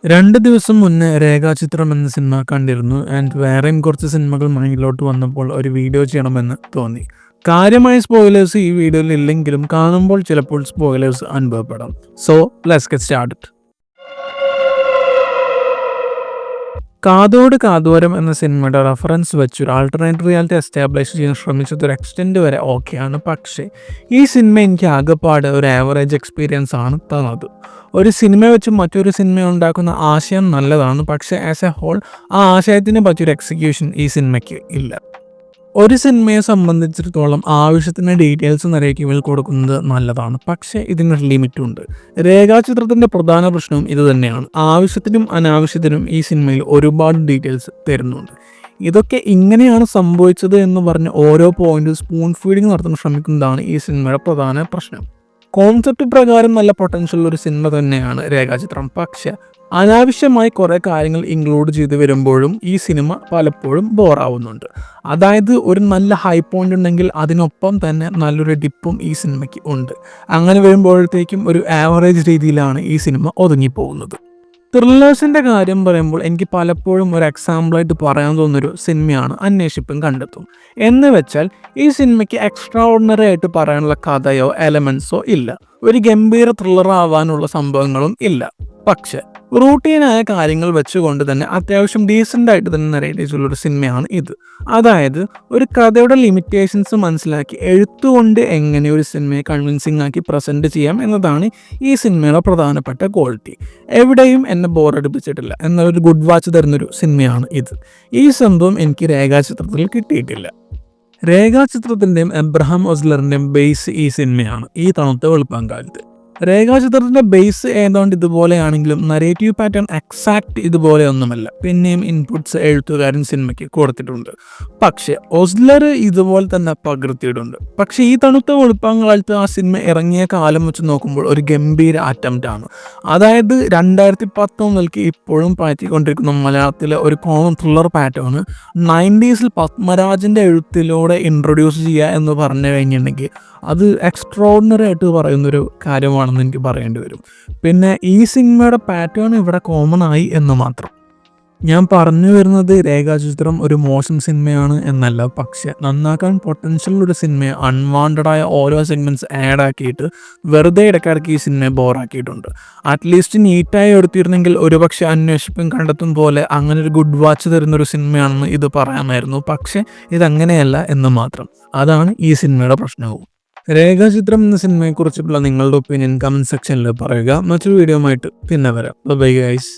2 ദിവസം മുന്നേ രേഖാചിത്രം എന്ന സിനിമ കണ്ടിരുന്നു. വേറെയും കുറച്ച് സിനിമകൾ മൈൻഡിലോട്ട് വന്നപ്പോൾ ഒരു വീഡിയോ ചെയ്യണമെന്ന് തോന്നി. കാര്യമായ സ്പോയിലേഴ്സ് ഈ വീഡിയോയിൽ ഇല്ലെങ്കിലും കാണുമ്പോൾ ചിലപ്പോൾ സ്പോയിലേഴ്സ് അനുഭവപ്പെടാം. So let's get started. കാതോട് കാതോരം എന്ന സിനിമയുടെ റെഫറൻസ് വെച്ച് ഒരു ആൾട്ടർനേറ്റ് റിയാലിറ്റി എസ്റ്റാബ്ലിഷ് ചെയ്യാൻ ശ്രമിച്ചത് ഒരു എക്സ്റ്റെൻഡ് വരെ ഓക്കെയാണ്. പക്ഷേ ഈ സിനിമ എനിക്ക് ആകെപ്പാട് ഒരു ആവറേജ് എക്സ്പീരിയൻസ് ആണ് തന്നത്. ഒരു സിനിമ വെച്ച് മറ്റൊരു സിനിമ ഉണ്ടാക്കുന്ന ആശയം നല്ലതാണ്, പക്ഷേ ആസ് എ ഹോൾ ആ ആശയത്തിന് പറ്റിയൊരു എക്സിക്യൂഷൻ ഈ സിനിമയ്ക്ക് ഇല്ല. ഒരു സിനിമയെ സംബന്ധിച്ചിടത്തോളം ആവശ്യത്തിന് ഡീറ്റെയിൽസ് നരേറ്റീവിൽ കൊടുക്കുന്നത് നല്ലതാണ്, പക്ഷേ ഇതിനൊരു ലിമിറ്റുണ്ട്. രേഖാചിത്രത്തിൻ്റെ പ്രധാന പ്രശ്നവും ഇത് തന്നെയാണ്. ആവശ്യത്തിനും അനാവശ്യത്തിനും ഈ സിനിമയിൽ ഒരുപാട് ഡീറ്റെയിൽസ് തരുന്നുണ്ട്. ഇതൊക്കെ ഇങ്ങനെയാണ് സംഭവിച്ചത് എന്ന് പറഞ്ഞ് ഓരോ പോയിന്റ് സ്പൂൺ ഫീഡിങ് നടത്താൻ ശ്രമിക്കുന്നതാണ് ഈ സിനിമയുടെ പ്രധാന പ്രശ്നം. കോൺസെപ്റ്റ് പ്രകാരം നല്ല പൊട്ടൻഷ്യൽ ഒരു സിനിമ തന്നെയാണ് രേഖാചിത്രം, പക്ഷെ അനാവശ്യമായി കുറേ കാര്യങ്ങൾ ഇൻക്ലൂഡ് ചെയ്ത് വരുമ്പോഴും ഈ സിനിമ പലപ്പോഴും ബോറാവുന്നുണ്ട്. അതായത് ഒരു നല്ല ഹൈ പോയിന്റ് ഉണ്ടെങ്കിൽ അതിനൊപ്പം തന്നെ നല്ലൊരു ഡിപ്പും ഈ സിനിമയ്ക്ക് ഉണ്ട്. അങ്ങനെ വരുമ്പോഴത്തേക്കും ഒരു ആവറേജ് രീതിയിലാണ് ഈ സിനിമ ഒതുങ്ങിപ്പോകുന്നത്. ത്രില്ലേഴ്സിൻ്റെ കാര്യം പറയുമ്പോൾ എനിക്ക് പലപ്പോഴും ഒരു എക്സാമ്പിളായിട്ട് പറയാൻ തോന്നുന്നൊരു സിനിമയാണ് അന്വേഷിപ്പും കണ്ടെത്തും. എന്ന് വെച്ചാൽ ഈ സിനിമയ്ക്ക് എക്സ്ട്രാ ഓർഡിനറി ആയിട്ട് പറയാനുള്ള കഥയോ എലമെൻസോ ഇല്ല, ഒരു ഗംഭീര ത്രില്ലർ ആവാനുള്ള സംഭവങ്ങളും ഇല്ല. പക്ഷെ റൂട്ടീനായ കാര്യങ്ങൾ വെച്ചുകൊണ്ട് തന്നെ അത്യാവശ്യം ഡീസൻ്റ് ആയിട്ട് തന്നെ നരേറ്റീവ്സുള്ളൊരു സിനിമയാണ് ഇത്. അതായത് ഒരു കഥയുടെ ലിമിറ്റേഷൻസ് മനസ്സിലാക്കി എഴുത്തുകൊണ്ട് എങ്ങനെ ഒരു സിനിമയെ കൺവിൻസിങ് ആക്കി പ്രസൻറ്റ് ചെയ്യാം എന്നതാണ് ഈ സിനിമയുടെ പ്രധാനപ്പെട്ട ക്വാളിറ്റി. എവിടെയും എന്നെ ബോറടിപ്പിച്ചിട്ടില്ല എന്നൊരു ഗുഡ് വാച്ച് തരുന്നൊരു സിനിമയാണ് ഇത്. ഈ സംഭവം എനിക്ക് രേഖാചിത്രത്തിൽ കിട്ടിയിട്ടില്ല. രേഖാചിത്രത്തിൻ്റെയും എബ്രഹാം ഓസ്ലറിൻ്റെയും ബേസ് ഈ സിനിമയാണ്. ഈ തണുത്ത വെളുപ്പാങ്കാലത്ത് രേഖാചിത്രത്തിൻ്റെ ബേസ് ഏതാണ്ട് ഇതുപോലെയാണെങ്കിലും നരേറ്റീവ് പാറ്റേൺ എക്സാക്റ്റ് ഇതുപോലെയൊന്നുമല്ല. പിന്നെയും ഇൻപുട്സ് എഴുത്തുകാരൻ സിനിമയ്ക്ക് കൊടുത്തിട്ടുണ്ട്, പക്ഷേ ഓസ്ലർ ഇതുപോലെ തന്നെ പകർത്തിയിട്ടുണ്ട്. പക്ഷേ ഈ തണുത്ത വെളുപ്പാങ്കാലത്ത് ആ സിനിമ ഇറങ്ങിയ കാലം വെച്ച് നോക്കുമ്പോൾ ഒരു ഗംഭീര അറ്റംപ്റ്റ് ആണ്. അതായത് 2010 മുതൽക്ക് ഇപ്പോഴും പയറ്റിക്കൊണ്ടിരിക്കുന്ന മലയാളത്തിലെ ഒരു കോമൺ ത്രില്ലർ പാറ്റേൺ 90s പത്മരാജൻ്റെ എഴുത്തിലൂടെ ഇൻട്രൊഡ്യൂസ് ചെയ്യുക എന്ന് പറഞ്ഞു കഴിഞ്ഞിട്ടുണ്ടെങ്കിൽ അത് എക്സ്ട്രോർഡിനറി ആയിട്ട് പറയുന്നൊരു കാര്യമാണെന്ന് എനിക്ക് പറയേണ്ടി വരും. പിന്നെ ഈ സിനിമയുടെ പാറ്റേൺ ഇവിടെ കോമൺ ആയി എന്ന് മാത്രം. ഞാൻ പറഞ്ഞു വരുന്നത് രേഖാചിത്രം ഒരു മോശം സിനിമയാണ് എന്നല്ല, പക്ഷെ നന്നാക്കാൻ പൊട്ടൻഷ്യൽ ഒരു സിനിമയെ അൺവാണ്ടഡായ ഓരോ സെഗ്മെൻറ്റ്സ് ആഡ് ആക്കിയിട്ട് വെറുതെ ഇടയ്ക്കിടയ്ക്ക് ഈ സിനിമയെ ബോറാക്കിയിട്ടുണ്ട്. അറ്റ്ലീസ്റ്റ് നീറ്റായി എടുത്തിരുന്നെങ്കിൽ ഒരുപക്ഷെ അന്വേഷിപ്പും കണ്ടെത്തും പോലെ അങ്ങനെ ഒരു ഗുഡ് വാച്ച് തരുന്നൊരു സിനിമയാണെന്ന് ഇത് പറയാമായിരുന്നു. പക്ഷെ ഇതങ്ങനെയല്ല എന്ന് മാത്രം. അതാണ് ഈ സിനിമയുടെ പ്രശ്നവും. രേഖാചിത്രം എന്ന സിനിമയെക്കുറിച്ചുള്ള നിങ്ങളുടെ ഒപ്പീനിയൻ കമൻറ്റ് സെക്ഷനിൽ പറയുക. മറ്റൊരു വീഡിയോ ആയിട്ട് പിന്നെ വരാം. Bye guys.